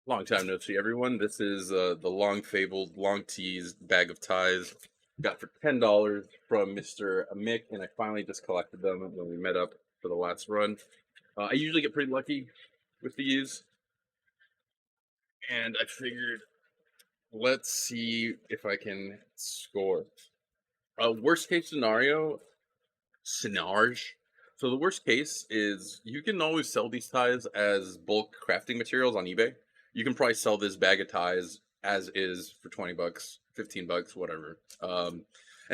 Long time no see, everyone. This is the long fabled, long teased bag of ties. Got for $10 from Mr. Mick, and I finally just collected them when we met up for the last run. I usually get pretty lucky with these, and I figured let's see if I can score. Worst case scenario. So the worst case is you can always sell these ties as bulk crafting materials on eBay. You can probably sell this bag of ties as is for 20 bucks, 15 bucks, whatever. And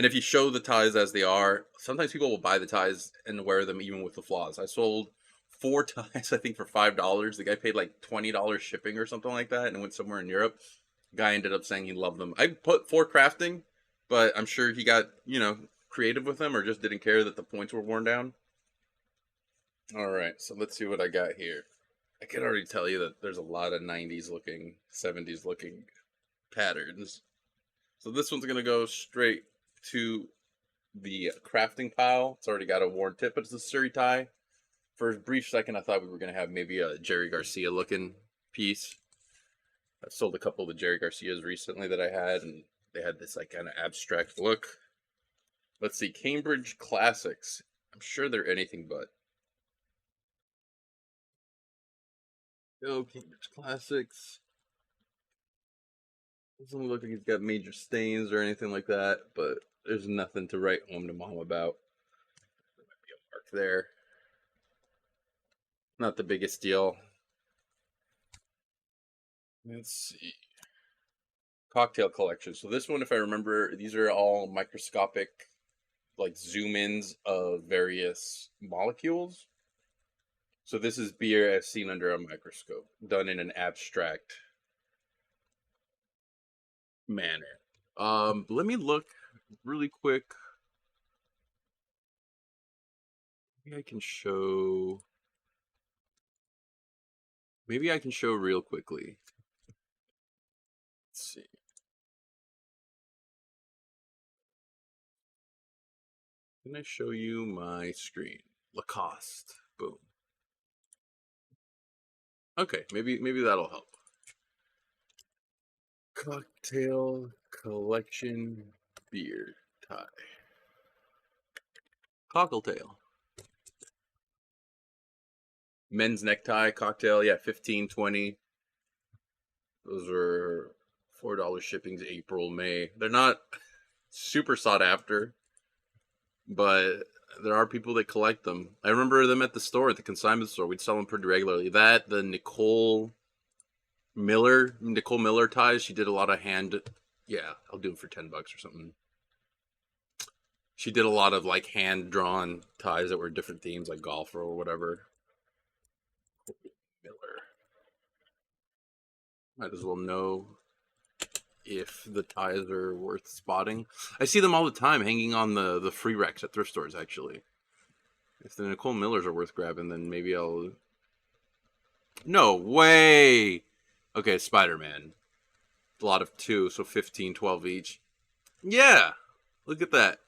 if you show the ties as they are, sometimes people will buy the ties and wear them even with the flaws. I sold four ties, I think, for $5. The guy paid like $20 shipping or something like that and went somewhere in Europe. Guy ended up saying he loved them. I put for crafting, but I'm sure he got, creative with them or just didn't care that the points were worn down. All right, so let's see what I got here. I can already tell you that there's a lot of 90s looking, 70s looking patterns. So this one's going to go straight to the crafting pile. It's already got a worn tip, but it's a Surrey tie. For a brief second, I thought we were going to have maybe a Jerry Garcia looking piece. I've sold a couple of the Jerry Garcias recently that I had, and they had this like kind of abstract look. Let's see, Cambridge Classics. I'm sure they're anything but. Go Cambridge Classics. Doesn't look like he's got major stains or anything like that, but there's nothing to write home to mom about. There might be a mark there. Not the biggest deal. Let's see. Cocktail collection. So this one, if I remember, these are all microscopic, like zoom ins of various molecules. So this is beer as seen under a microscope, done in an abstract manner. Let me look really quick. Maybe I can show. Maybe I can show real quickly. Let's see. Can I show you my screen? Lacoste. Boom. Okay, maybe that'll help. Cocktail collection beer tie. Cocktail. Men's necktie cocktail, yeah, 15, 20. Those are $4 shippings April, May. They're not super sought after, but there are people that collect them. I remember them at the store, at the consignment store. We'd sell them pretty regularly. That, the Nicole Miller ties. She did a lot of hand. Yeah, I'll do them for 10 bucks or something. She did a lot of like hand drawn ties that were different themes, like golf or whatever. Miller. Might as well know if the ties are worth spotting. I see them all the time hanging on the free racks at thrift stores, actually. If the Nicole Millers are worth grabbing, then maybe I'll. No way! Okay, Spider Man. A lot of two, so 15, 12 each. Yeah! Look at that.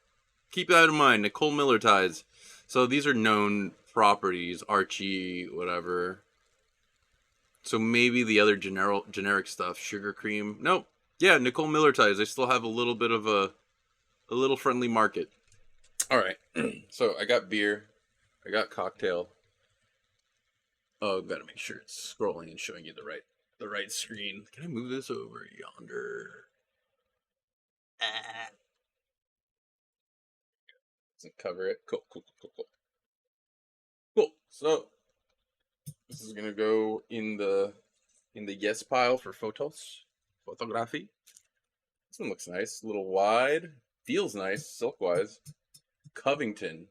Keep that in mind. Nicole Miller ties. So these are known properties. Archie, whatever. So maybe the other generic stuff. Sugar cream. Nope. Yeah, Nicole Miller ties. They still have a little bit of a little friendly market. All right. So I got beer. I got cocktail. Oh, gotta make sure it's scrolling and showing you the right screen. Can I move this over yonder? Ah. Doesn't cover it. Cool. Cool. So this is gonna go in the yes pile for photography. This one looks nice. A little wide. Feels nice, silk wise. Covington.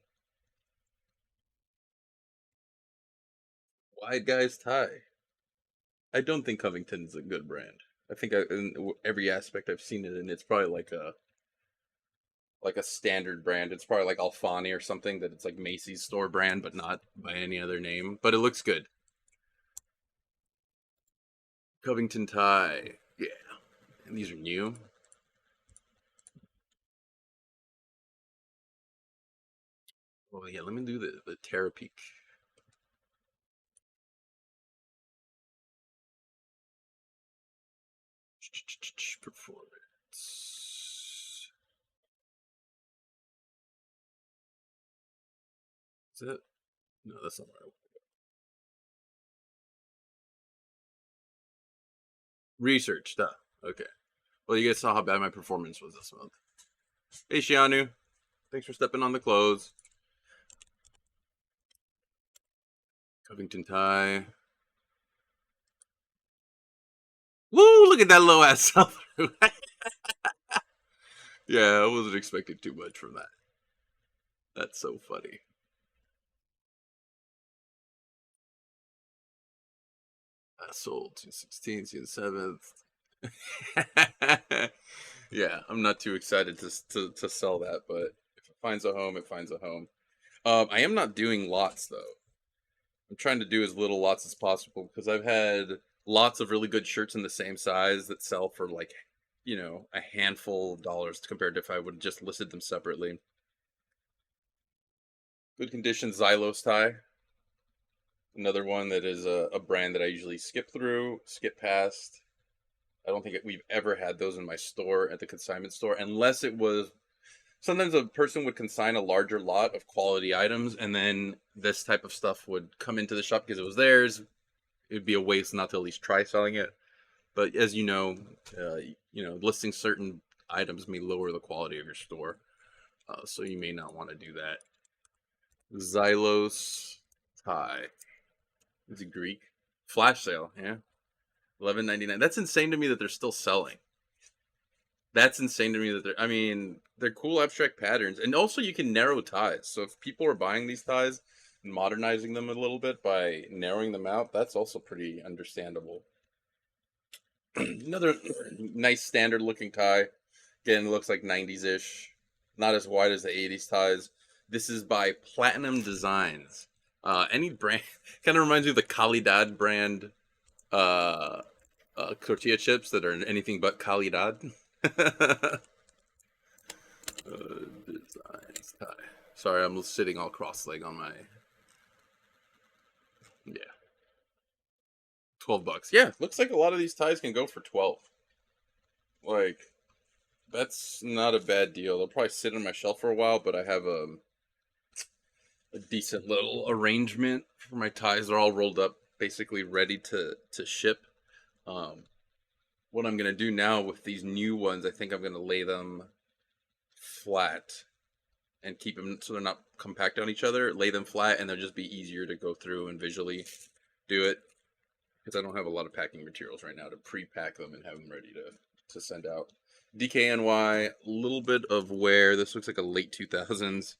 Wide guy's tie. I don't think Covington's a good brand. I think in every aspect I've seen it in, it's probably like a standard brand. It's probably like Alfani or something that it's like Macy's store brand, but not by any other name. But it looks good. Covington tie. Yeah. And these are new. Oh yeah, let me do the Terra Peak. Performance. Is it? No, that's not right. Research. Duh. Okay. Well, you guys saw how bad my performance was this month. Hey, Shianu. Thanks for stepping on the clothes. Covington tie. Woo! Look at that low ass sell through. Yeah, I wasn't expecting too much from that. That's so funny. I sold 216, 7th. Yeah, I'm not too excited to sell that, but if it finds a home, it finds a home. I am not doing lots though. I'm trying to do as little lots as possible because I've had lots of really good shirts in the same size that sell for like, a handful of dollars compared to if I would have just listed them separately. Good condition Xylos tie. Another one that is a brand that I usually skip past. I don't think we've ever had those in my store at the consignment store, unless it was sometimes a person would consign a larger lot of quality items, and then this type of stuff would come into the shop because it was theirs. It'd be a waste not to at least try selling it. But as listing certain items may lower the quality of your store, so you may not want to do that. Xylos tie. Is it Greek? Flash sale, yeah. 11.99. That's insane to me that they're still selling. That's insane to me that they're cool abstract patterns, and also you can narrow ties. So if people are buying these ties and modernizing them a little bit by narrowing them out, that's also pretty understandable. Another nice standard looking tie. Again, looks like 90s ish, not as wide as the 80s ties. This is by Platinum Designs. Any brand kind of reminds me of the Calidad brand uh, tortilla chips that are anything but Calidad. Designs tie. Sorry, I'm sitting all cross-leg on my. Yeah, $12. Yeah, looks like a lot of these ties can go for 12. Like, that's not a bad deal. They'll probably sit on my shelf for a while, but I have a decent little arrangement for my ties. They're all rolled up, basically ready to ship. Um, what I'm gonna do now with these new ones, I think I'm gonna lay them flat and keep them so they're not compact on each other. Lay them flat, and they'll just be easier to go through and visually do it because I don't have a lot of packing materials right now to pre-pack them and have them ready to send out. DKNY, a little bit of wear. This looks like a late 2000s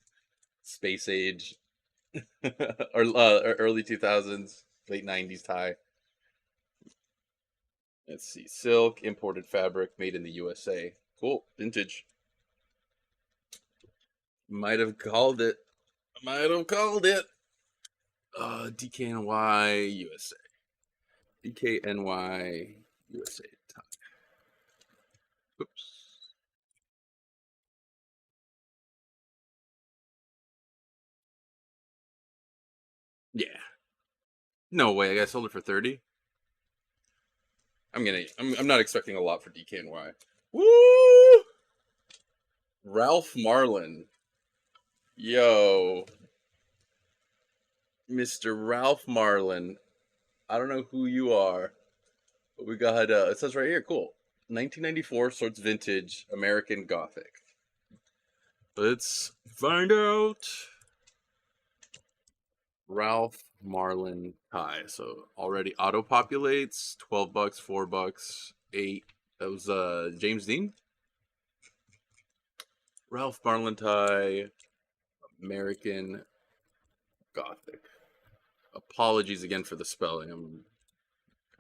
space age or early 2000s, late 90s tie. Let's see, silk, imported fabric, made in the USA. Cool, vintage. Might have called it. Might have called it. DKNY USA. DKNY USA tie. Oops. Yeah. No way. I got sold it for 30. I'm not expecting a lot for DKNY. Woo! Ralph Marlin. Yo, Mr. Ralph Marlin. I don't know who you are, but we got it says right here, cool. 1994 sorts vintage American Gothic. Let's find out. Ralph Marlin tie. So already auto populates. $12, $4, 8. That was James Dean. Ralph Marlin tie. American Gothic. Apologies again for the spelling. I'm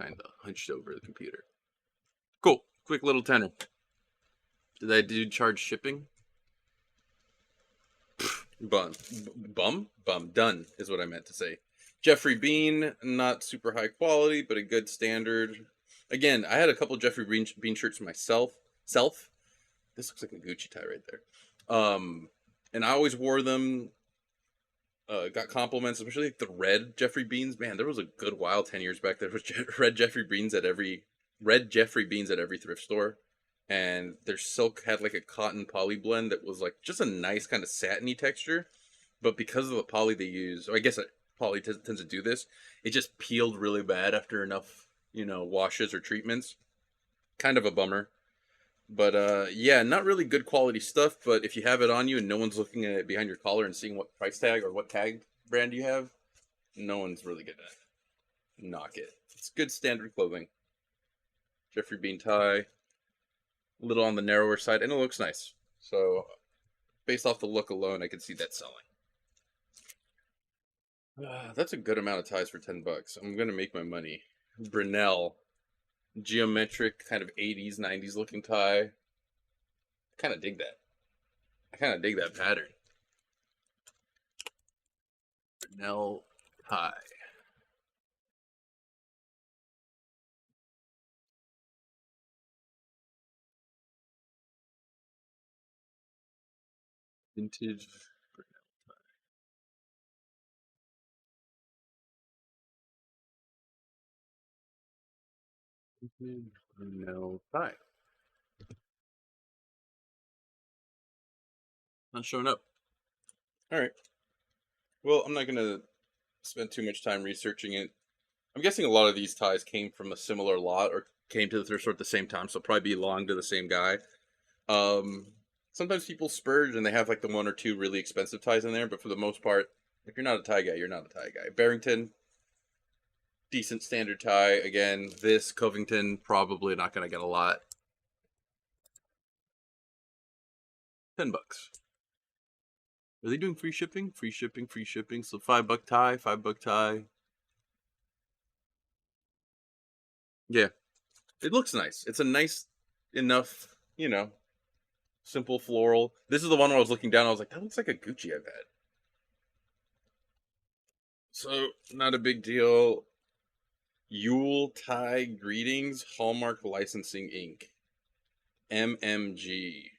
kind of hunched over the computer. Cool. Quick little tenner. Did I do charge shipping? Bum. Done is what I meant to say. Jeffrey Bean, not super high quality, but a good standard. Again, I had a couple Jeffrey Bean shirts myself. This looks like a Gucci tie right there. And I always wore them. Got compliments, especially like the red Jeffrey Beans. Man, there was a good while 10 years back. There was red Jeffrey Beans at every red Jeffrey beans at every thrift store, and their silk had like a cotton poly blend that was like just a nice kind of satiny texture. But because of the poly they use, or I guess poly tends to do this, it just peeled really bad after enough, washes or treatments. Kind of a bummer. But yeah, not really good quality stuff. But if you have it on you and no one's looking at it behind your collar and seeing what price tag or what tag brand you have, no one's really gonna knock it. It's good standard clothing. Jeffrey Bean tie, a little on the narrower side, and it looks nice. So based off the look alone, I can see that selling. That's a good amount of ties for $10. I'm gonna make my money. Brunel, geometric, kind of 80s, 90s looking tie. Kind of dig that. I kind of dig that pattern. Brunel tie. Vintage Brunel tie. Not showing up. All right. Well, I'm not gonna spend too much time researching it. I'm guessing a lot of these ties came from a similar lot or came to the thrift store at the same time, so probably belong to the same guy. Um, Sometimes people spurge and they have like the one or two really expensive ties in there, but for the most part, if you're not a tie guy, you're not a tie guy. Barrington, decent standard tie. Again, this Covington probably not going to get a lot. $10. Are they doing free shipping? Free shipping, free shipping. So $5 tie, $5 tie. Yeah, it looks nice. It's a nice enough, simple floral. This is the one where I was looking down. I was like, that looks like a Gucci I've had. So not a big deal. Yule Tie Greetings Hallmark Licensing Inc. MMG.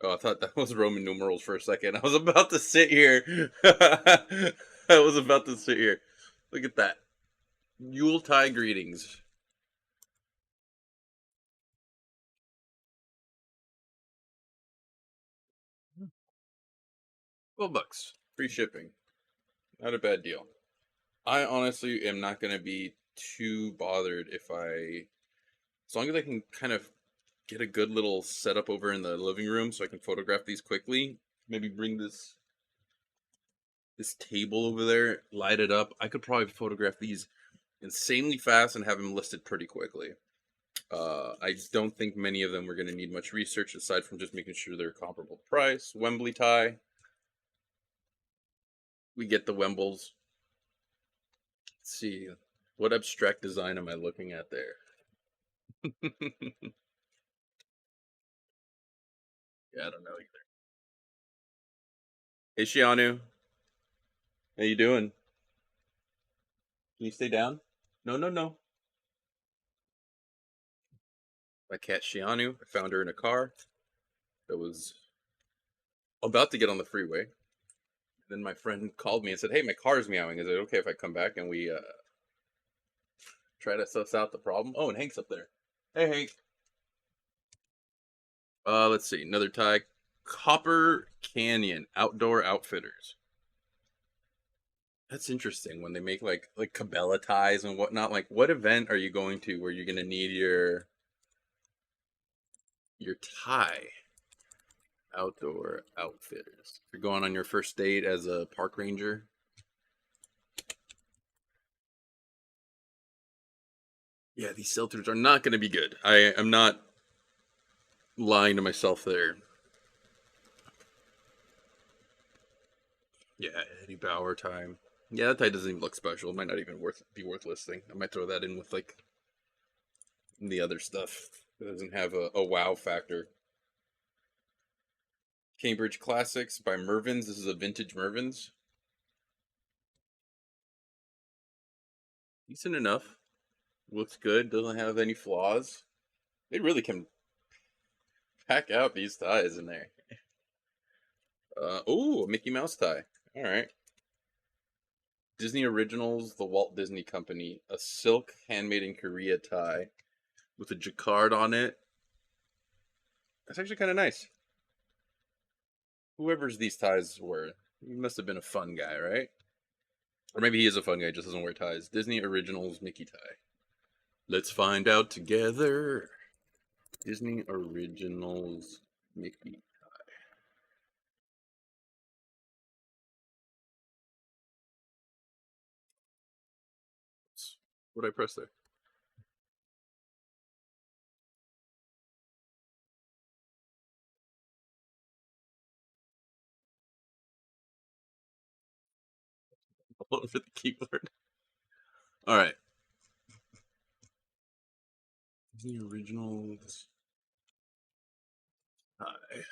Oh, I thought that was Roman numerals for a second. I was about to sit here. I was about to sit here. Look at that. Yule Tie Greetings. $12. Free shipping. Not a bad deal. I honestly am not going to be too bothered as long as I can kind of get a good little setup over in the living room so I can photograph these quickly. Maybe bring this table over there, light it up. I could probably photograph these insanely fast and have them listed pretty quickly. I don't think many of them are going to need much research aside from just making sure they're comparable price. Wembley tie. We get the Wembles. Let's see. What abstract design am I looking at there? Yeah, I don't know either. Hey, Shianu. How you doing? Can you stay down? No, no, no. My cat Shianu. I found her in a car that was about to get on the freeway. Then my friend called me and said, "Hey, my car's meowing. Is it okay if I come back and we try to suss out the problem?" Oh, and Hank's up there. Hey, Hank. Let's see. Another tie. Copper Canyon Outdoor Outfitters. That's interesting when they make like Cabela ties and whatnot. Like, what event are you going to where you're gonna need your tie? Outdoor Outfitters. You're going on your first date as a park ranger. Yeah, these sell-throughs are not going to be good. I am not lying to myself there. Yeah, Eddie Bauer time. Yeah, that tie doesn't even look special. It might not even be worth listing. I might throw that in with like the other stuff. It doesn't have a wow factor. Cambridge Classics by Mervyn's. This is a vintage Mervyn's. Decent enough. Looks good. Doesn't have any flaws. They really can pack out these ties in there. Oh, a Mickey Mouse tie. All right. Disney Originals, the Walt Disney Company, a silk handmade in Korea tie with a jacquard on it. That's actually kind of nice. Whoever's these ties were, he must have been a fun guy, right? Or maybe he is a fun guy, just doesn't wear ties. Disney Originals Mickey tie. Let's find out together. Disney Originals Mickey. What did I press there? Hold on for the keyboard. All right. Disney Originals. Hi.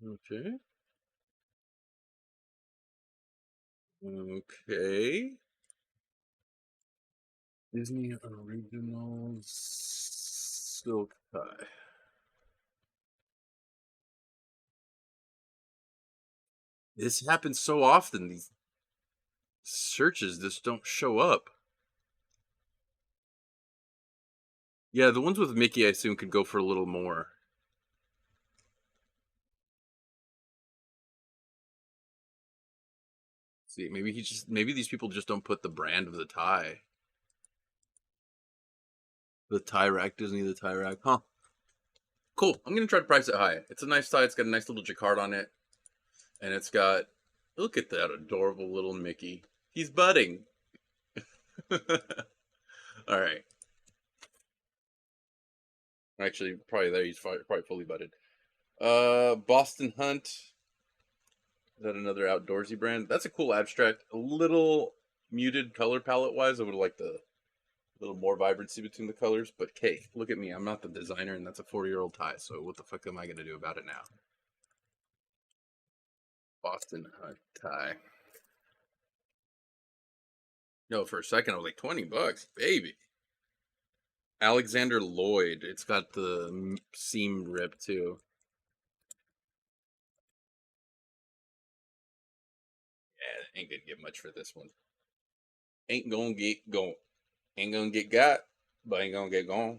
Okay. Okay. Disney Originals Silk Tie. This happens so often. These searches just don't show up. Yeah, the ones with Mickey, I assume, could go for a little more. See, maybe these people just don't put the brand of the tie. The tie rack, Disney, the tie rack. Huh. Cool. I'm gonna try to price it high. It's a nice tie. It's got a nice little jacquard on it, and it's got. Look at that adorable little Mickey. He's budding. All right. Actually, probably there. He's probably fully budded. Boston Hunt. Is that another outdoorsy brand? That's a cool abstract. A little muted color palette wise. I would like the little more vibrancy between the colors. But hey, look at me. I'm not the designer, and that's a 40-year-old tie. So what the fuck am I gonna do about it now? Boston Hunt tie. No, for a second I was like $20, baby. Alexander Lloyd. It's got the seam rip too. Yeah, ain't gonna get much for this one. Ain't gonna get going. Ain't gonna get got, but ain't gonna get gone.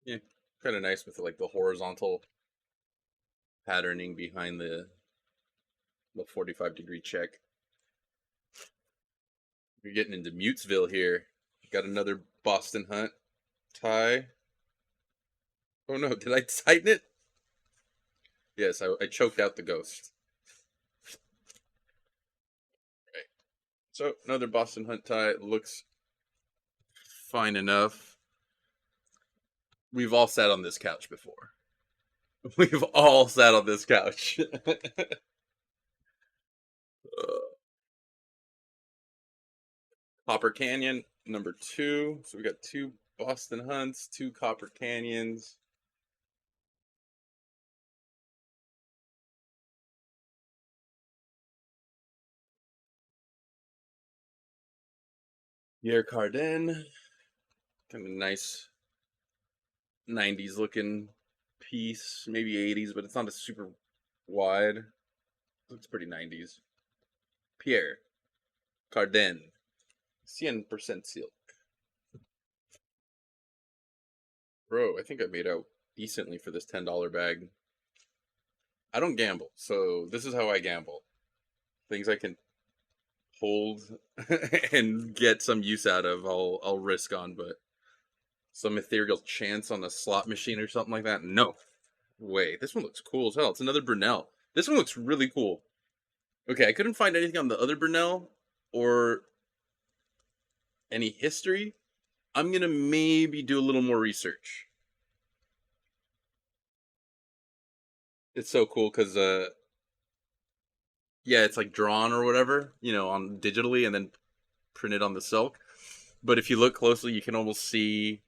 Yeah, kind of nice with like the horizontal patterning behind the 45-degree check. You're getting into Mutesville here. Got another Boston Hunt tie. Oh no, did I tighten it? Yes, I choked out the ghost. Right. So another Boston Hunt tie looks fine enough. We've all sat on this couch before. We've all sat on this couch. Copper Canyon, number 2. So we got 2 Boston Hunts, 2 Copper Canyons. Pierre Cardin, kind of nice 90s looking piece, maybe 80s, but it's not a super wide. Looks pretty 90s. Pierre Cardin, 100% silk. Bro, I think I made out decently for this $10 bag. I don't gamble, so this is how I gamble. Things I can hold and get some use out of, I'll risk on, but some ethereal chance on a slot machine or something like that, no way. This one looks cool as hell. It's another Brunel. This one looks really cool. Okay, I couldn't find anything on the other Brunel or any history. I'm gonna maybe do a little more research. It's so cool because yeah, it's like drawn or whatever, on digitally and then printed on the silk. But if you look closely, you can almost see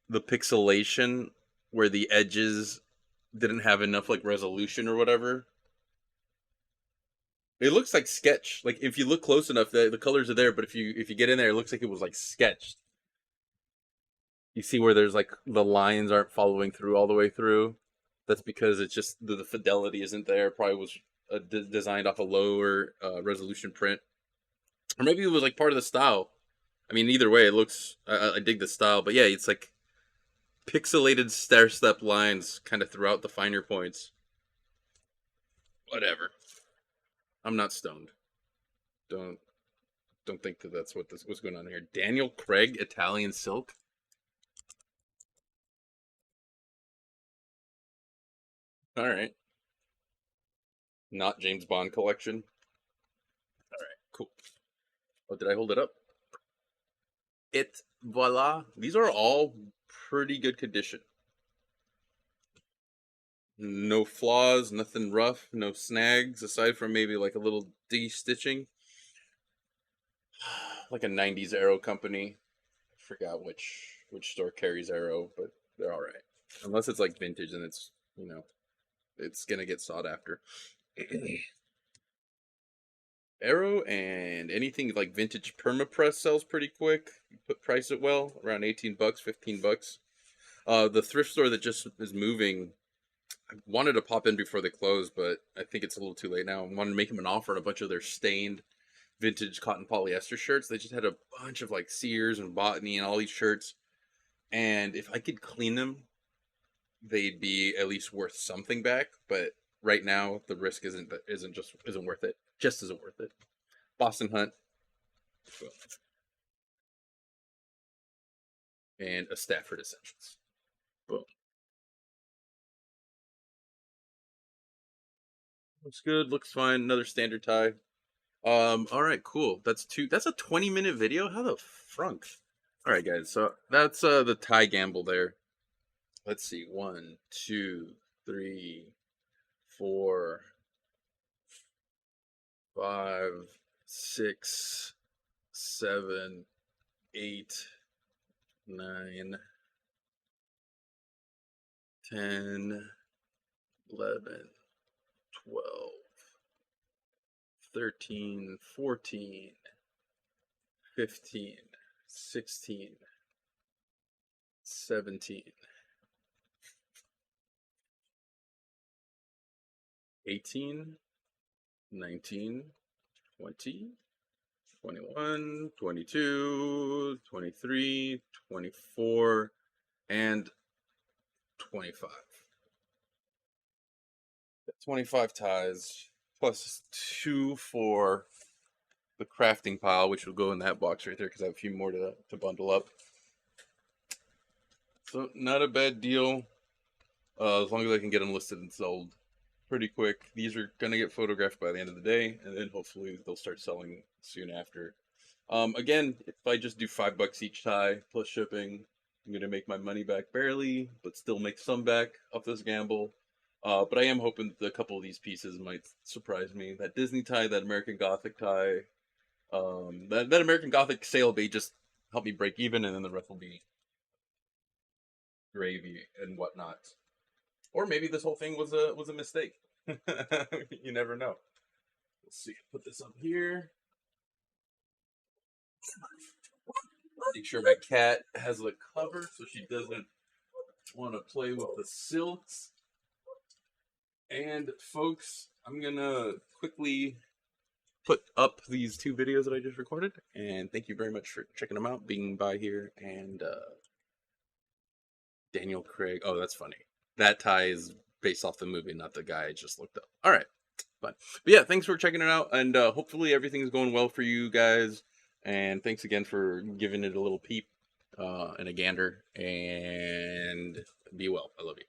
the pixelation where the edges didn't have enough like resolution or whatever. It looks like sketch. Like if you look close enough, the colors are there, but if you get in there, it looks like it was like sketched. You see where there's like the lines aren't following through all the way through. That's because it's just the fidelity isn't there. Probably was designed off a lower resolution print, or maybe it was like part of the style. I mean, either way, it looks. I dig the style, but yeah, it's like pixelated stair step lines kind of throughout the finer points. Whatever. I'm not stoned. Don't don't think that that's what's going on here. Daniel Craig Italian Silk. All right. Not James Bond collection. All right. Cool. Oh, did I hold it up? It voila. These are all pretty good condition. No flaws, nothing rough, no snags aside from maybe like a little de-stitching. Like a 90s Arrow company. I forgot which store carries Arrow, but they're all right. Unless it's like vintage and it's, it's going to get sought after. Arrow and anything like vintage permapress sells pretty quick. You price it well, around 18 bucks, 15 bucks. The thrift store that just is moving, I wanted to pop in before they close, but I think it's a little too late now. I wanted to make them an offer on a bunch of their stained vintage cotton polyester shirts. They just had a bunch of like Sears and Botany and all these shirts. And if I could clean them, they'd be at least worth something back. But right now, the risk isn't worth it. Just isn't worth it. Boston Hunt and a Stafford Essentials. Boom. Looks good. Looks fine. Another standard tie. All right, cool. That's a 20-minute video. How the frunk? All right, guys. So that's the tie gamble there. Let's see. 1, 2, 3, 4, 5, 6, 7, 8, 9, 10, 11, 12, 13, 14, 15, 16, 17, 18, 19, 20, 21, 22, 23, 24, and 25. 25 ties, plus 2 for the crafting pile, which will go in that box right there because I have a few more to bundle up. So, not a bad deal, as long as I can get them listed and sold pretty quick. These are going to get photographed by the end of the day, and then hopefully they'll start selling soon after. Again, if I just do $5 each tie plus shipping, I'm going to make my money back barely, but still make some back off this gamble. But I am hoping that a couple of these pieces might surprise me. That Disney tie, that American Gothic tie, that American Gothic sale may just help me break even, and then the rest will be gravy and whatnot. Or maybe this whole thing was a mistake. You never know. Let's see. Put this up here. Make sure my cat has the cover so she doesn't want to play with the silks. And folks, I'm gonna quickly put up these 2 videos that I just recorded, and thank you very much for checking them out, being by here, and Daniel Craig. Oh, that's funny. That tie is based off the movie, not the guy I just looked up. All right, fun. But yeah, thanks for checking it out, and hopefully everything's going well for you guys. And thanks again for giving it a little peep and a gander. And be well. I love you.